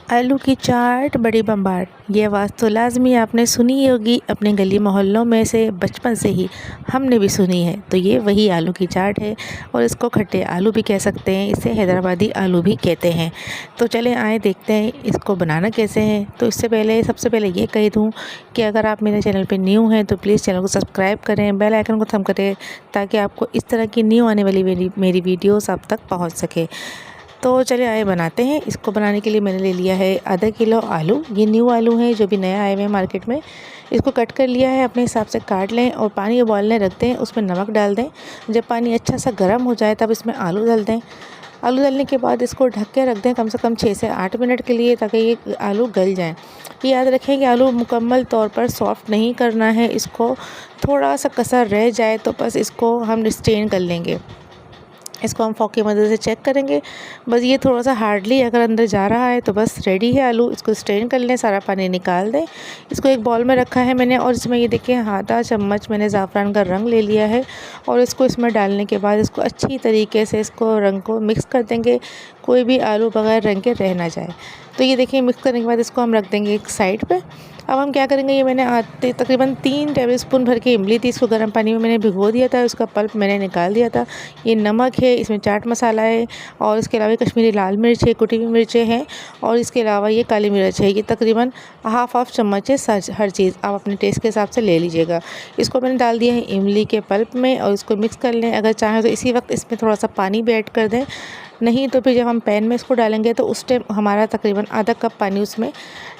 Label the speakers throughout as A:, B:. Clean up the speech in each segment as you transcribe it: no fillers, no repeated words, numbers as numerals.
A: आलू की चाट बड़ी बम्बाट, ये आवाज़ तो लाज़मी आपने सुनी ही होगी अपने गली मोहल्लों में से, बचपन से ही हमने भी सुनी है। तो ये वही आलू की चाट है और इसको खट्टे आलू भी कह सकते हैं, इसे हैदराबादी आलू भी कहते हैं। तो चले आए देखते हैं इसको बनाना कैसे है। तो इससे पहले सबसे पहले ये कह दूँ कि अगर आप मेरे चैनल पर न्यू हैं तो प्लीज़ चैनल को सब्सक्राइब करें, बेल आइकन को थम करें ताकि आपको इस तरह की न्यू आने वाली मेरी वीडियोज़ आप तक पहुँच सके। तो चलिए आए बनाते हैं। इसको बनाने के लिए मैंने ले लिया है आधा किलो आलू। ये न्यू आलू है जो भी नया आए हुए हैं मार्केट में। इसको कट कर लिया है, अपने हिसाब से काट लें और पानी उबालने रख दें, उसमें नमक डाल दें। जब पानी अच्छा सा गर्म हो जाए तब इसमें आलू डाल दें। आलू डालने के बाद इसको ढक के रख दें कम से कम 6 से 8 मिनट के लिए, ताकि ये आलू गल जाएँ। ये याद रखें कि आलू मुकम्मल तौर पर सॉफ़्ट नहीं करना है, इसको थोड़ा सा कसा रह जाए तो बस इसको हम स्ट्रेन कर लेंगे। इसको हम फ़ोक की मदद से चेक करेंगे। बस ये थोड़ा सा हार्डली अगर अंदर जा रहा है तो बस रेडी है आलू। इसको स्ट्रेन कर लें, सारा पानी निकाल दें। इसको एक बाउल में रखा है मैंने और इसमें ये देखिए आधा चम्मच मैंने ज़ाफ़रान का रंग ले लिया है और इसको इसमें डालने के बाद इसको अच्छी तरीके से इसको रंग को मिक्स कर देंगे, कोई भी आलू बगैर रंग के रह ना जाए। तो ये देखिए मिक्स करने के बाद इसको हम रख देंगे एक साइड पे। अब हम क्या करेंगे, ये मैंने तकरीबन 3 टेबलस्पून भर के इमली थी, इसको गर्म पानी में मैंने भिगो दिया था, उसका पल्प मैंने निकाल दिया था। ये नमक है, इसमें चाट मसाला है और इसके अलावा कश्मीरी लाल मिर्च है, कुटी हुई मिर्चें हैं और इसके अलावा ये काली मिर्च है। ये तकरीबन हाफ चम्मच है हर चीज़, आप अपने टेस्ट के हिसाब से ले लीजिएगा। इसको मैंने डाल दिया है इमली के पल्प में और इसको मिक्स कर लें। अगर चाहें तो इसी वक्त इसमें थोड़ा सा पानी भी ऐड कर दें, नहीं तो फिर जब हम पैन में इसको डालेंगे तो उस टाइम हमारा तकरीबन आधा कप पानी उसमें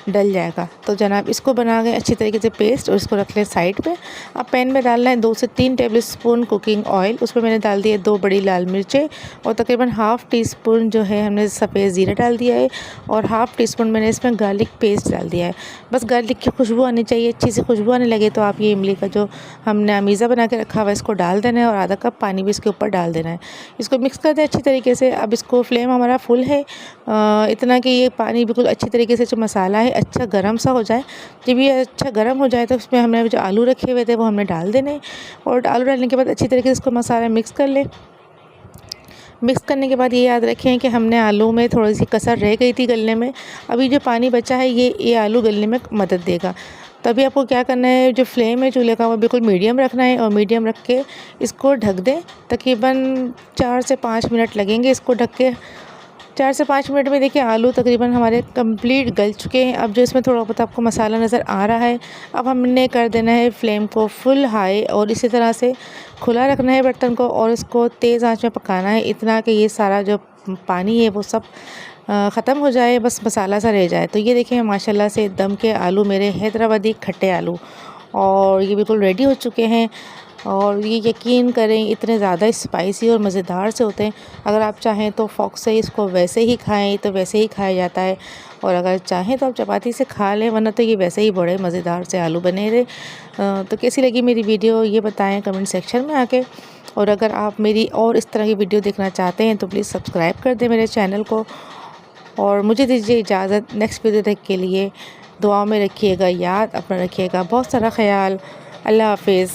A: डल जाएगा। तो जनाब इसको बना के अच्छी तरीके से पेस्ट और इसको रख लें साइड पे। अब पैन में डालना है 2 से 3 टेबलस्पून कुकिंग ऑयल। उसमें मैंने डाल दिए 2 बड़ी लाल मिर्चें और तकरीबन हाफ़ टी स्पून जो है हमने सफ़ेद ज़ीरा डाल दिया है और हाफ़ टी स्पून मैंने इसमें गार्लिक पेस्ट डाल दिया है। बस गार्लिक की खुशबू आनी चाहिए, अच्छी सी खुशबू आने लगे तो आप ये इमली का जो हमने अमीज़ा बना के रखा हुआ है इसको डाल देना है और आधा कप पानी भी इसके ऊपर डाल देना है। इसको मिक्स कर दें अच्छी तरीके से। अब इसको फ्लेम हमारा फुल है, इतना कि ये पानी बिल्कुल अच्छी तरीके से जो मसाला है अच्छा गर्म सा हो जाए। जब ये अच्छा गर्म हो जाए तो उसमें हमने जो आलू रखे हुए थे वो हमने डाल देने और आलू डालने के बाद अच्छी तरीके से इसको मसाला मिक्स कर लें। मिक्स करने के बाद ये याद रखें कि हमने आलू में थोड़ी सी कसर रह गई थी गलने में। अभी जो पानी बचा है ये आलू गलने में मदद देगा। तभी आपको क्या करना है, जो फ्लेम है चूल्हे का वो बिल्कुल मीडियम रखना है और मीडियम रख के इसको ढक दें। तकरीबन 4 से 5 मिनट लगेंगे इसको ढक के। 4 से 5 मिनट में देखिए आलू तकरीबन हमारे कंप्लीट गल चुके हैं। अब जो इसमें थोड़ा बहुत आपको मसाला नज़र आ रहा है, अब हमने कर देना है फ्लेम को फुल हाई और इसी तरह से खुला रखना है बर्तन को और इसको तेज़ आंच में पकाना है, इतना कि ये सारा जो पानी है वो सब ख़त्म हो जाए, बस मसाला सा रह जाए। तो ये देखिए माशाल्लाह से दम के आलू मेरे हैदराबादी खट्टे आलू और ये बिल्कुल रेडी हो चुके हैं। और ये यकीन करें इतने ज़्यादा स्पाइसी और मज़ेदार से होते हैं। अगर आप चाहें तो फ़ोक से इसको वैसे ही खाएं तो वैसे ही खाया जाता है और अगर चाहें तो आप चपाती से खा लें, वरना तो ये वैसे ही बड़े मज़ेदार से आलू बने थे। तो कैसी लगी मेरी वीडियो ये बताएं कमेंट सेक्शन में आके। और अगर आप मेरी और इस तरह की वीडियो देखना चाहते हैं तो प्लीज़ सब्सक्राइब कर दें मेरे चैनल को और मुझे दीजिए इजाज़त। नेक्स्ट वीडियो तक के लिए दुआ में रखिएगा याद, अपना रखिएगा बहुत सारा ख्याल। अल्लाह हाफिज़।